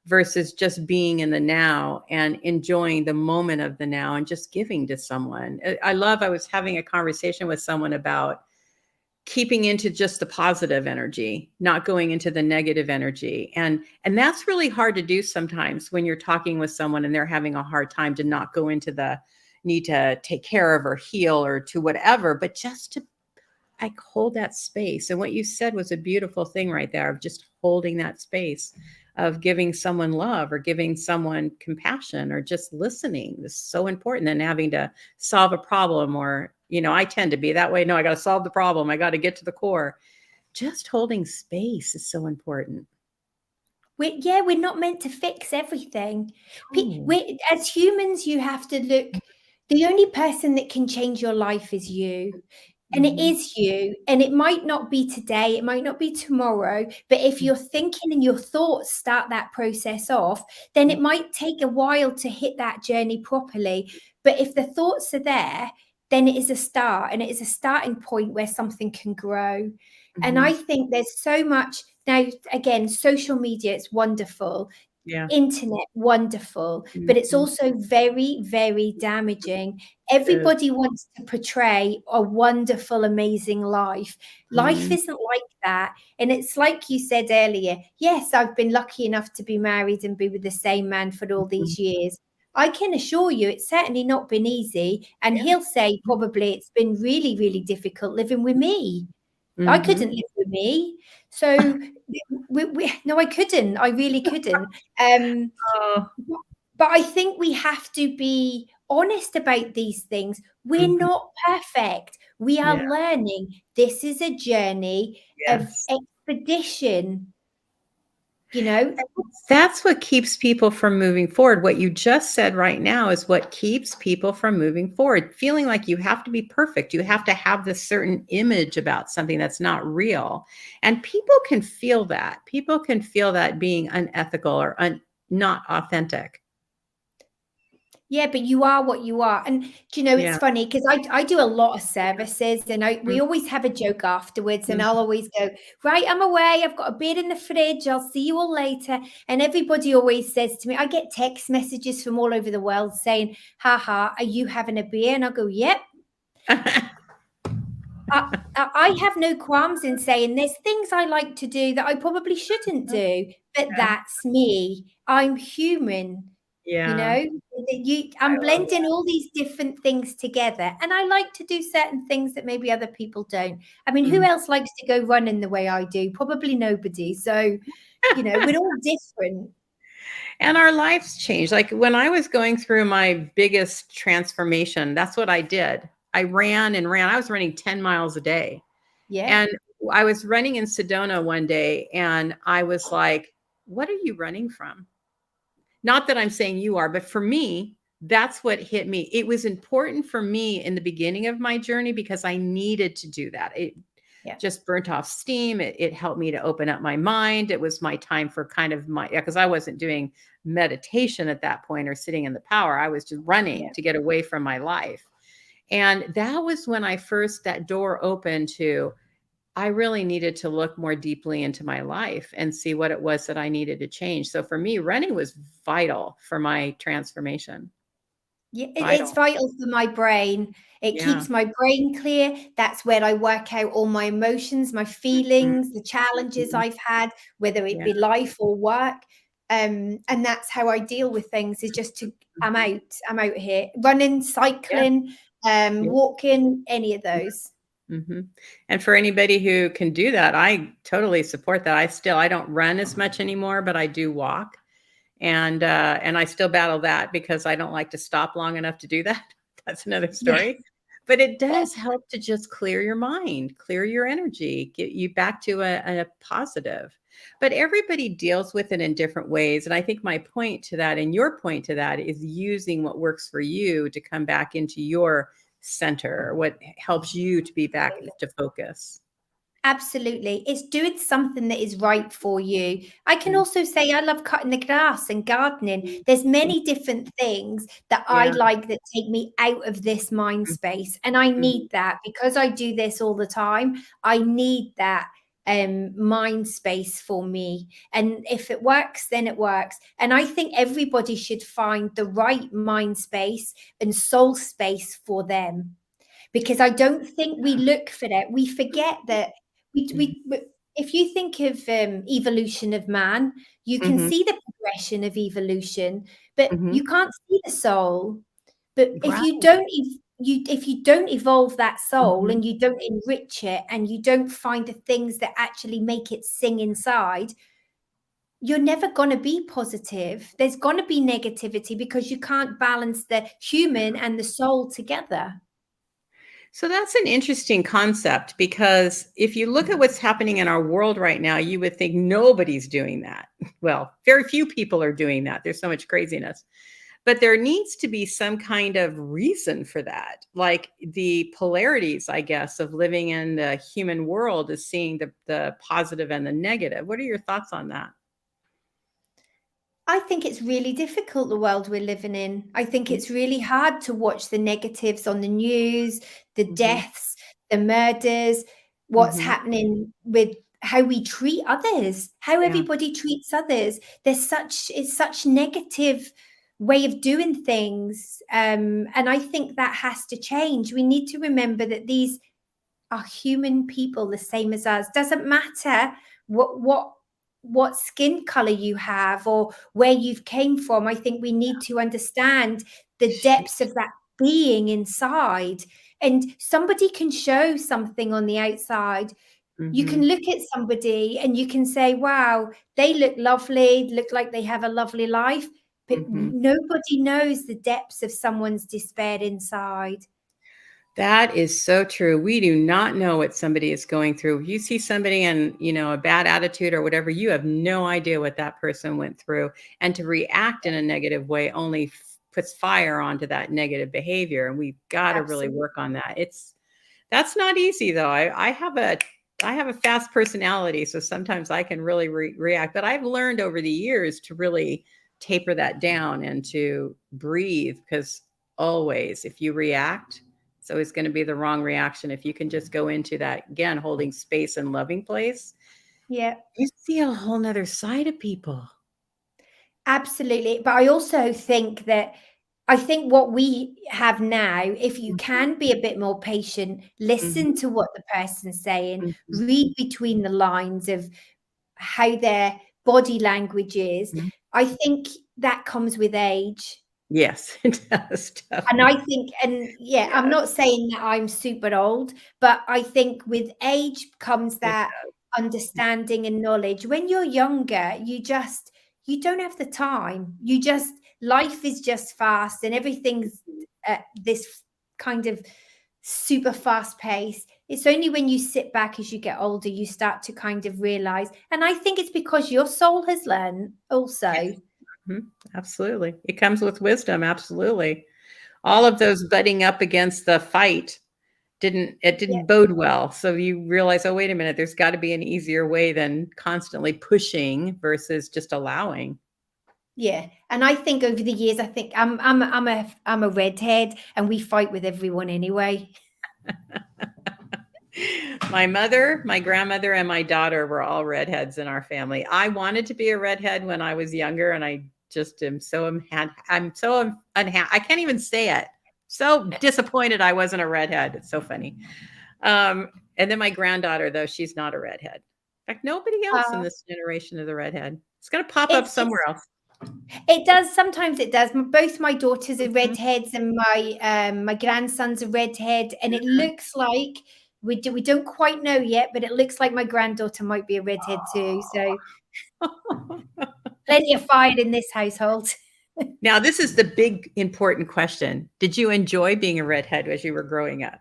versus just being in the now and enjoying the moment of the now and just giving to someone. I was having a conversation with someone about keeping into just the positive energy, not going into the negative energy. And that's really hard to do sometimes when you're talking with someone and they're having a hard time, to not go into the need to take care of or heal or to whatever, but just to like hold that space. And what you said was a beautiful thing right there, of just holding that space, of giving someone love or giving someone compassion or just listening. This is so important than having to solve a problem, or, I tend to be that way. No, I got to solve the problem. I got to get to the core. Just holding space is so important. We're not meant to fix everything. Oh. As humans, you have to look. The only person that can change your life is you. And it Mhm. is you. And it might not be today, it might not be tomorrow. But if you're thinking and your thoughts start that process off, then it might take a while to hit that journey properly. But if the thoughts are there, then it is a start and it is a starting point where something can grow. And I Mhm. think there's so much now, again, social media, it's wonderful. Yeah. Internet, wonderful, but it's Mhm. also very, very damaging. It is. Everybody wants to portray a wonderful, amazing life. Life Mhm. isn't like that. And it's like you said earlier, yes, I've been lucky enough to be married and be with the same man for all Mhm. these years. I can assure you it's certainly not been easy. And Yeah. he'll say probably it's been really, really difficult living with me. I Mhm. couldn't live with me. So no, I couldn't. I really couldn't. Um, Oh. But I think we have to be honest about these things. We're Mhm. not perfect. We are Yeah. learning. This is a journey of Yes. expedition, you know? That's what keeps people from moving forward. What you just said right now is what keeps people from moving forward. Feeling like you have to be perfect. You have to have this certain image about something that's not real. And people can feel that. People can feel that being unethical or not authentic. Yeah, but you are what you are. And do you know, it's Yeah. funny because I do a lot of services, and we Mhm. always have a joke afterwards, and I'll Mhm. always go, right, I'm away. I've got a beer in the fridge. I'll see you all later. And everybody always says to me, I get text messages from all over the world saying, haha, are you having a beer? And I'll go, yep. I have no qualms in saying there's things I like to do that I probably shouldn't do, but Yeah. that's me. I'm human, you Yeah. know. I'm I love blending all these different things together, and I like to do certain things that maybe other people don't. I mean, who that. else likes to go running the way I do? Probably nobody. So, we're all different. And our lives change. Like when I was going through my biggest transformation, that's what I did. I ran and ran. I was running 10 miles a day. Yeah, And I was running in Sedona one day and I was like, what are you running from? Not that I'm saying you are, but for me, that's what hit me. It was important for me in the beginning of my journey because I needed to do that. It yeah, just burnt off steam. It helped me to open up my mind. It was my time for kind of my, because I wasn't doing meditation at that point or sitting in the power. I was just running yeah. to get away from my life. And that was when I first, that door opened to, I really needed to look more deeply into my life and see what it was that I needed to change. So for me, running was vital for my transformation. Yeah, it's Vital. vital for my brain. It Yeah. keeps my brain clear. That's where I work out all my emotions, my Mhm, feelings, the challenges mhm. I've had, whether it Yeah. be life or work. And that's how I deal with things, is just to I'm Mhm. out. I'm out here. Running, Yeah. cycling, Yeah. walking, any of those. Mhm. And for anybody who can do that, I totally support that. I don't run as much anymore, but I do walk. And I still battle that because I don't like to stop long enough to do that. That's another Yeah. story. But it does help to just clear your mind, clear your energy, get you back to a positive. But everybody deals with it in different ways. And I think my point to that and your point to that is using what works for you to come back into your center, what helps you to be back to focus. Absolutely. It's doing something that is right for you. I can Mm, also say I love cutting the grass and gardening. mm, There's mm. many different things that I Yeah. like that take me out of this mind Mm, space. And I mhm. need that because I do this all the time. I need that mind space for me. And if it works, then it works. And I think everybody should find the right mind space and soul space for them, because I don't think we look for that. We forget that Mhm. if you think of evolution of man, you can Mhm. see the progression of evolution, but you Mhm. can't see the soul. But if Right. you don't if you don't evolve that soul Mhm. and you don't enrich it and you don't find the things that actually make it sing inside, you're never going to be positive. There's going to be negativity because you can't balance the human and the soul together. So that's an interesting concept because if you look at what's happening in our world right now, you would think nobody's doing that. Well, very few people are doing that. There's so much craziness. But there needs to be some kind of reason for that. Like the polarities, I guess, of living in the human world is seeing the positive and the negative. What are your thoughts on that? I think it's really difficult, the world we're living in. I think Mhm, it's really hard to watch the negatives on the news, the mhm, deaths, the murders, what's mhm. happening with how we treat others, how Yeah. everybody treats others. It's such negative way of doing things. And I think that has to change. We need to remember that these are human people the same as us. Doesn't matter what skin color you have or where you've came from. I think we need to understand the depths of that being inside. And somebody can show something on the outside. You can Mhm. look at somebody and you can say, wow, they look lovely, look like they have a lovely life. But Mhm. nobody knows the depths of someone's despair inside. That is so true. We do not know what somebody is going through. If you see somebody in, a bad attitude or whatever, you have no idea what that person went through. And to react in a negative way only puts fire onto that negative behavior. And we've got to really Absolutely. work on that. That's not easy though. I have a fast personality, so sometimes I can really react. But I've learned over the years to really taper that down and to breathe, because always, if you react, it's always going to be the wrong reaction. If you can just go into that, again, holding space and loving place, Yeah. you see a whole nother side of people. Absolutely. But I also think that I think what we have now, if you Mhm, can be a bit more patient, listen mhm, to what the person's saying, mhm, read between the lines of how their body language is. mhm. I think that comes with age. Yes, it does, And I definitely. think, and yeah, I'm Yes, not saying that I'm super old, but I think with age comes it that understanding and knowledge. When you're younger, you don't have the time. Life is just fast and everything's at this kind of super fast pace. It's only when you sit back as you get older, you start to kind of realize. And I think it's because your soul has learned also. yes. Mhm, absolutely. It comes with wisdom, absolutely. All of those butting up against the fight Yeah. didn't bode well. So you realize, "Oh, wait a minute, there's gotta be an easier way than constantly pushing versus just allowing." Yeah, and I think over the years, I think I'm a redhead, and we fight with everyone anyway. My mother, my grandmother, and my daughter were all redheads in our family. I wanted to be a redhead when I was younger, and I just am so I'm so unha I can't even say it. So disappointed I wasn't a redhead. It's so funny. And then my granddaughter, though, she's not a redhead. In fact, nobody else in Uh, this generation is a redhead. It's gonna pop up it's somewhere else. it does sometimes it does. Both my daughters are Mhm. redheads, and my grandson's a redhead, and it looks like we don't quite know yet, but it looks like my granddaughter might be a redhead too. So plenty of fire in this household. Now, this is the big important question. Did you enjoy being a redhead as you were growing up?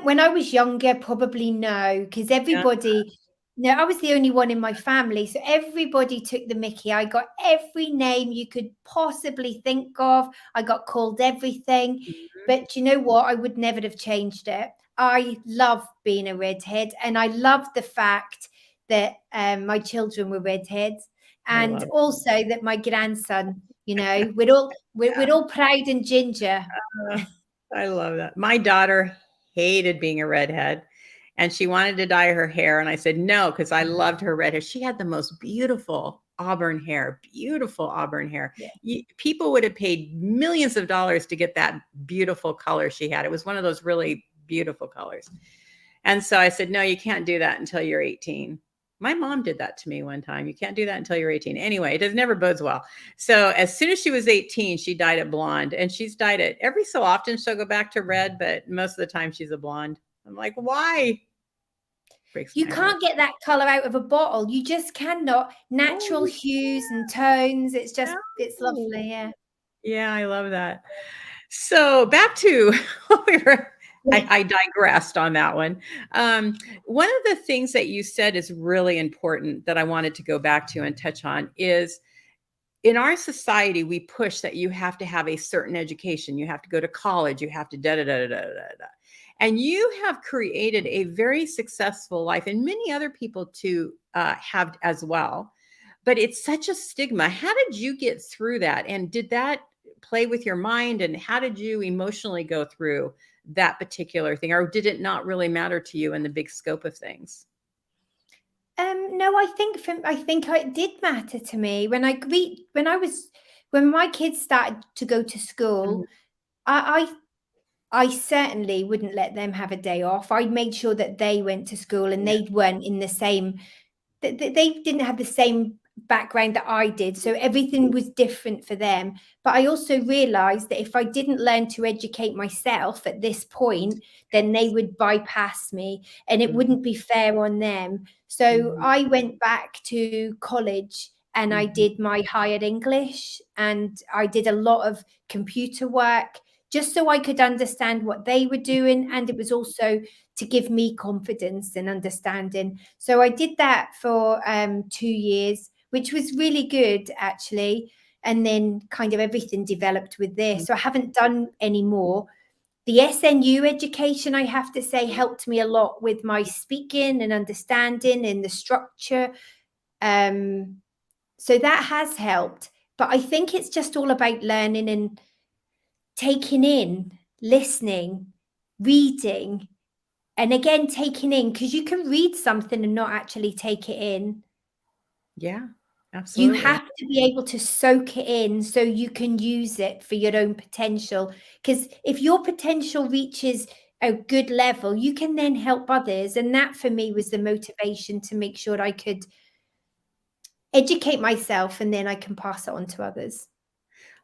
When I was younger, probably no, because Yeah. everybody no, I was the only one in my family, so everybody took the mickey. I got every name you could possibly think of. I got called everything, Mhm. but you know what? I would never have changed it. I love being a redhead, and I love the fact that my children were redheads, I and love also that my grandson, we're that. all proud and ginger. Uh, I love that. My daughter hated being a redhead, and she wanted to dye her hair, and I said, "No," because I loved her red hair. She had the most beautiful auburn hair. Yeah. People would have paid millions of dollars to get that beautiful color she had. It was one of those really beautiful colors. And so I said, "No, you can't do that until you're 18." My mom did that to me one time. You can't do that until you're 18. Anyway, it never bodes well. So as soon as she was 18, she dyed it blonde, and she's dyed it every so often. She'll go back to red, but most of the time she's a blonde. I'm like, why? Breaks You my heart. can't get that color out of a bottle. You just cannot. Oh, Natural you hues and tones. It's know. lovely. Yeah. Yeah, I love that. So back to we were Yeah. I digressed on that one. One of the things that you said is really important that I wanted to go back to and touch on is in our society, we push that you have to have a certain education. You have to go to college. You have to da da da da da da da. And you have created a very successful life, and many other people too have as well. But it's such a stigma. How did you get through that? And did that play with your mind? And how did you emotionally go through that particular thing? Or did it not really matter to you in the big scope of things? No, I think it did matter to me when my kids started to go to Mhm. school. I certainly wouldn't let them have a day off. I made sure that they went to school and Yeah. they weren't in the same they didn't have the same background that I did, so everything was different for them. But I also realized that if I didn't learn to educate myself at this point, then they would bypass me and it Mhm. wouldn't be fair on them. So Mhm. I went back to college and I did my higher English, and I did a lot of computer work just so I could understand what they were doing. And it was also to give me confidence and understanding. So I did that for 2 years, which was really good, actually. And then kind of everything developed with this. So I haven't done any more. The SNU education, I have to say, helped me a lot with my speaking and understanding and the structure. So that has helped. But I think it's just all about learning and taking in, listening, reading, and again, taking in, because you can read something and not actually take it in. Yeah, You absolutely. have to be able to soak it in so you can use it for your own potential. Because if your potential reaches a good level, you can then help others. And that for me was the motivation to make sure I could educate myself and then I can pass it on to others.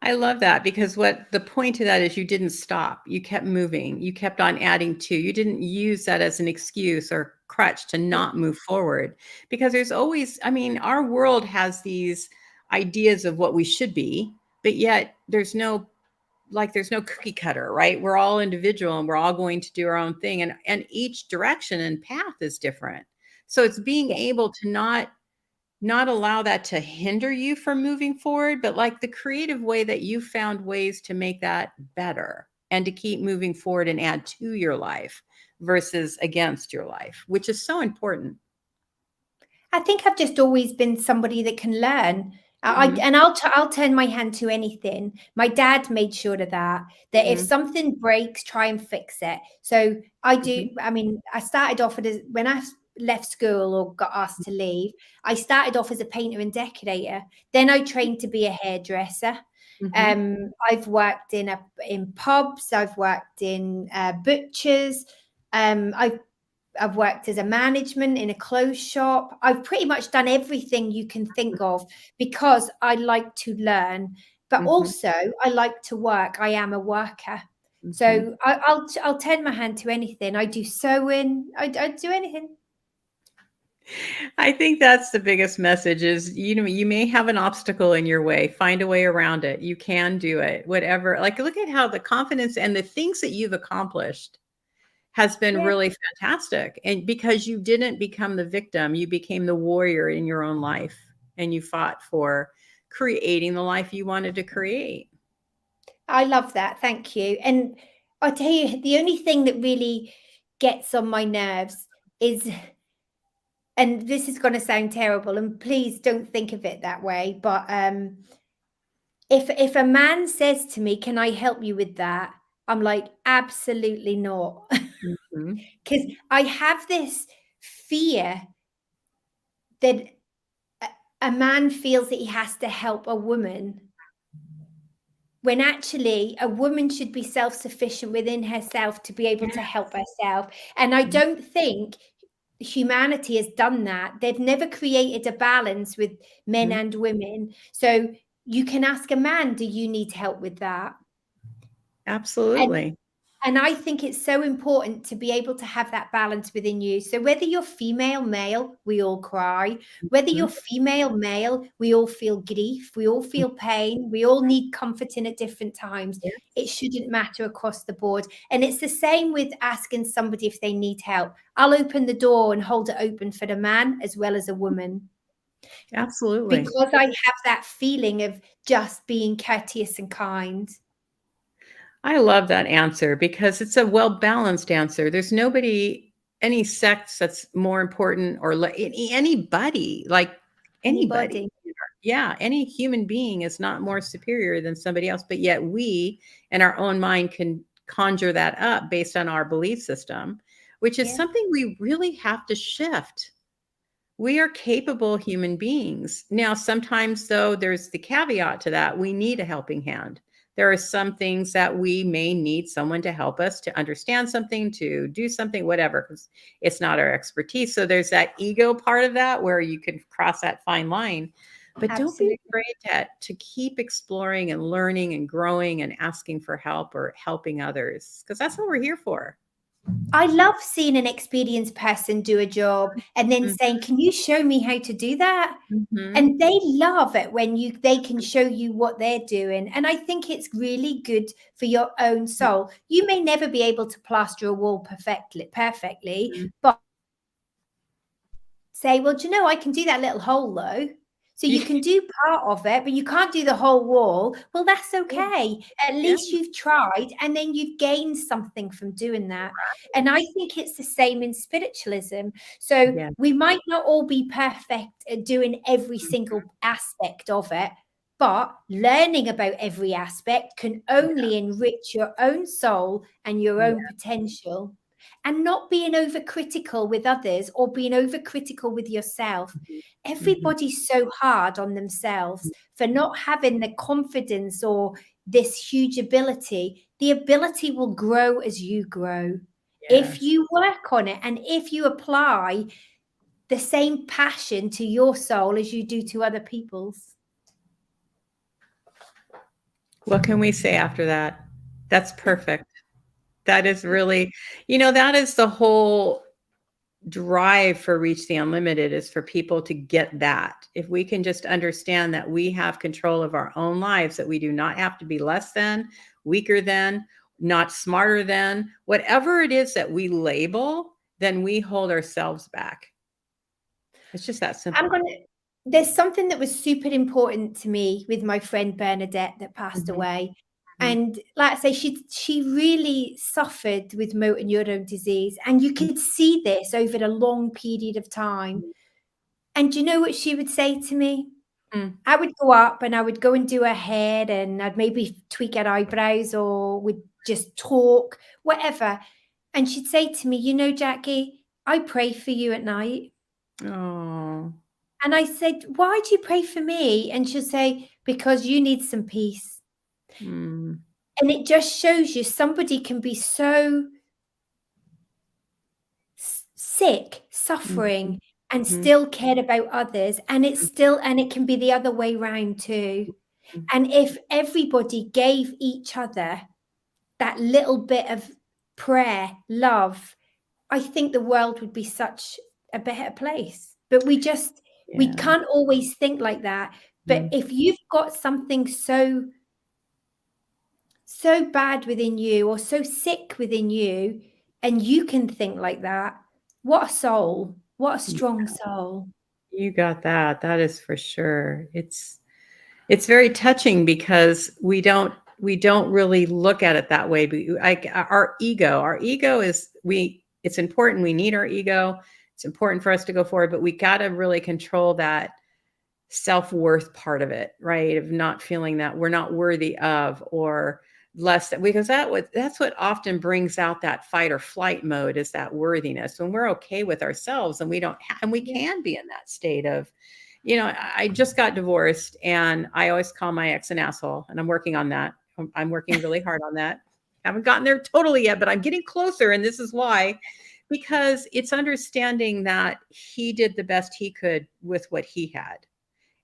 I love that because what the point of that is you didn't stop. You kept moving. You kept on adding to. You didn't use that as an excuse or crutch to Yeah. not move forward because there's always, I mean, our world has these ideas of what we should be, but yet there's no cookie cutter, right? We're all individual and we're all going to do our own thing and each direction and path is different. So it's being Yeah. able to not allow that to hinder you from moving forward, but like the creative way that you found ways to make that better and to keep moving forward and add to your life versus against your life, which is so important. I think I've just always been somebody that can learn. Mhm, I'll turn my hand to anything. My dad made sure of that if mhm, something breaks, try and fix it. So I do. mhm, I mean, I started off as when I left school or got asked to leave. I started off as a painter and decorator. Then I trained to be a hairdresser. mhm. I've worked in pubs. I've worked in butchers. I've worked as a management in a clothes shop. I've pretty much done everything you can think of because I like to learn, but Mhm, also I like to work. I am a worker. mhm. So I'll turn my hand to anything. I do sewing. I do anything. I think that's the biggest message is, you may have an obstacle in your way, find a way around it. You can do it, whatever. Like, look at how the confidence and the things that you've accomplished has been Yeah. really fantastic. And because you didn't become the victim, you became the warrior in your own life and you fought for creating the life you wanted to create. I love that. Thank you. And I'll tell you, the only thing that really gets on my nerves is, and this is going to sound terrible, and please don't think of it that way, but if a man says to me, "Can I help you with that?" I'm like, "Absolutely not." Mhm, Because I have this fear that a a man feels that he has to help a woman, when actually a woman should be self-sufficient within herself to be able yeah, to help herself. And I mhm, don't think humanity has done that. They've never created a balance with men mhm. and women. So you can ask a man, "Do you need help with that?" And Absolutely. And I think it's so important to be able to have that balance within you. So whether you're female, male, we all cry. Whether Mhm, you're female, male, we all feel grief. We all mhm. feel pain. We all need comforting at different times. Yes, It shouldn't matter across the board. And it's the same with asking somebody if they need help. I'll open the door and hold it open for the man as well as a woman, absolutely. because I have that feeling of just being courteous and kind. I love that answer because it's a well-balanced answer. There's nobody, any sex that's more important or anybody, like anybody. Anybody. Yeah, any human being is not more superior than somebody else, but yet we in our own mind can conjure that up based on our belief system, which is Yeah. something we really have to shift. We are capable human beings. Now, sometimes, though, there's the caveat to that. We need a helping hand. There are some things that we may need someone to help us to understand something, to do something, whatever, because it's not our expertise. So there's that ego part of that where you can cross that fine line. But don't be Absolutely. afraid to keep exploring and learning and growing and asking for help or helping others, because that's what we're here for. I love seeing an experienced person do a job and then Mhm, saying, "Can you show me how to do that?" mhm, And they love it when they can show you what they're doing. And I think it's really good for your own soul. You may never be able to plaster a wall perfectly, mhm. but say, "Well, do you know I can do that little hole though?" So you can do part of it, but you can't do the whole wall. Well, that's Yeah, okay. At yeah, least you've tried and then you've gained something from doing that. And I think it's the same in spiritualism. So yeah, we might not all be perfect at doing every single aspect of it, but learning about every aspect can yeah, only enrich your own soul and your yeah, own potential, and not being overcritical with others or being overcritical with yourself. mhm, mhm, Everybody's so hard on themselves for not having the confidence or this huge ability. The ability will grow as you grow. If yes. you work on it and if you apply the same passion to your soul as you do to other people's. What can we say after that? That's perfect. That is really, that is the whole drive for Reach the Unlimited, is for people to get that. If we can just understand that we have control of our own lives, that we do not have to be less than, weaker than, not smarter than, whatever it is that we label, then we hold ourselves back. It's just that I'm simple. gonna There's something that was super important to me with my friend Bernadette that passed Mhm, away. mhm, And like I say, she really suffered with motor neurone disease. And you mhm, could see this over a long period of time. And do you know what she would say to me? mhm. I would go up and I would go and do her hair and I'd maybe tweak her eyebrows or would just talk, whatever. And she'd say to me, Jacqui, I pray for you at night. Oh. And I said, "Why do you pray for me?" And she'll say, "Because you need some peace." Mm. And it just shows you somebody can be so sick, Mhm, suffering, and mhm, still care about others. And it can be the other way round too. mhm. And if everybody gave each other that little bit of prayer, love, I think the world would be such a better place. But we Yeah. can't always think like that. But Mm. if you've got something so bad within you or so sick within you and you can think like that, what a soul. What a strong soul. You got that. That is for sure. It's very touching because we don't really look at it that way. But like our ego is we. It's important. We need our ego. It's important for us to go forward, but we got to really control that self-worth part of it, right? Of not feeling that we're not worthy of, or less than, because that's what often brings out that fight or flight mode, is that worthiness. When we're okay with ourselves and we Yeah. can be in that state of, I just got divorced and I always call my ex an asshole, and I'm working on that. I'm working really hard on that. Haven't gotten there totally yet, but I'm getting closer. And this is why, because it's understanding that he did the best he could with what he had,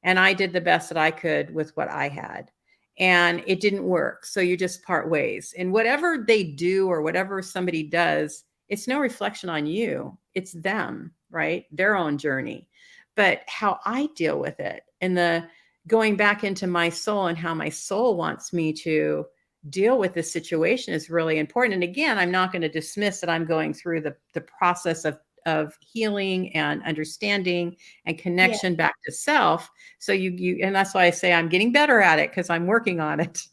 and I did the best that I could with what I had. And it didn't work. So you just part ways. And whatever they do or whatever somebody does, it's no reflection on you. It's them, right? Their own journey. But how I deal with it, and the going back into my soul and how my soul wants me to deal with this situation, is really important. And again, I'm not going to dismiss that I'm going through the process of healing and understanding and Yeah. connection back to self. So and that's why I say I'm getting better at it, because I'm working on it.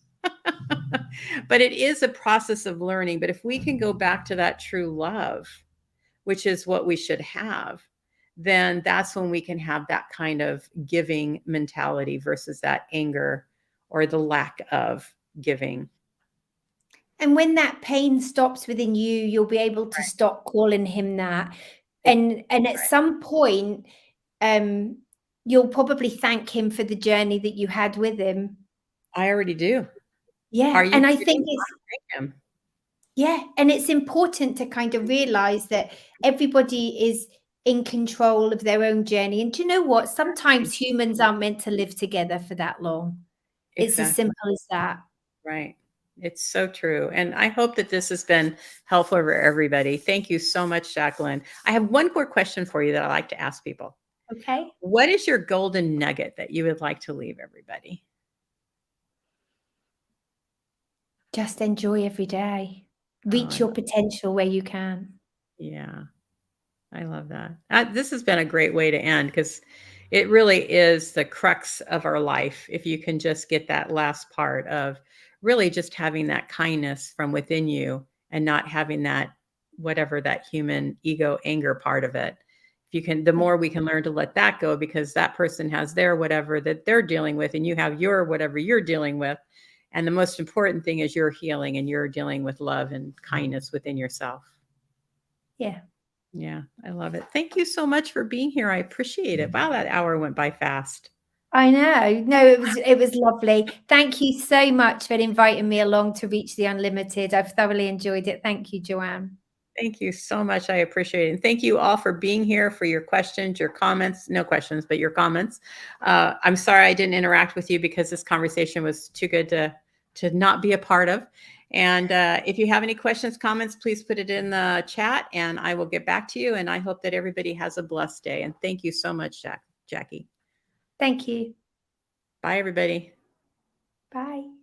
But it is a process of learning. But if we can go back to that true love, which is what we should have, then that's when we can have that kind of giving mentality versus that anger or the lack of giving. And when that pain stops within you, you'll be able to stop calling him that. It- And at some point, um, you'll probably thank him for the journey that you had with him. I already do. Yeah. Are you And I kidding? think it's I am. Yeah, and it's important to kind of realize that everybody is in control of their own journey. And do you know what? Sometimes humans aren't meant to live together for that long. It's as Exactly. simple as that. Right. It's so true. And I hope that this has been helpful for everybody. Thank you so much, Jacqueline. I have one more question for you that I like to ask people. Okay. What is your golden nugget that you would like to leave everybody? Just enjoy every day. Oh, Reach your potential where you can. yeah. I love that. This has been a great way to end because it really is the crux of our life. If you can just get that last part of really just having that kindness from within you and not having that, whatever that human ego anger part of it. If you can, the Yeah. more we can learn to let that go because that person has their whatever that they're dealing with and you have your whatever you're dealing with. And the most important thing is you're healing and you're dealing with love and kindness within yourself. Yeah. Yeah, I love it. Thank you so much for being here. I appreciate it. Wow, that hour went by fast. I know. No, it was lovely. Thank you so much for inviting me along to Reach the Unlimited. I've thoroughly enjoyed it. Thank you, Joanne. Thank you so much. I appreciate it. And thank you all for being here, for your questions, your comments. No questions, but your comments. I'm sorry I didn't interact with you because this conversation was too good to not be a part of. And if you have any questions, comments, please put it in the chat and I will get back to you. And I hope that everybody has a blessed day. And thank you so much, Jacqui. Thank you. Bye, everybody. Bye.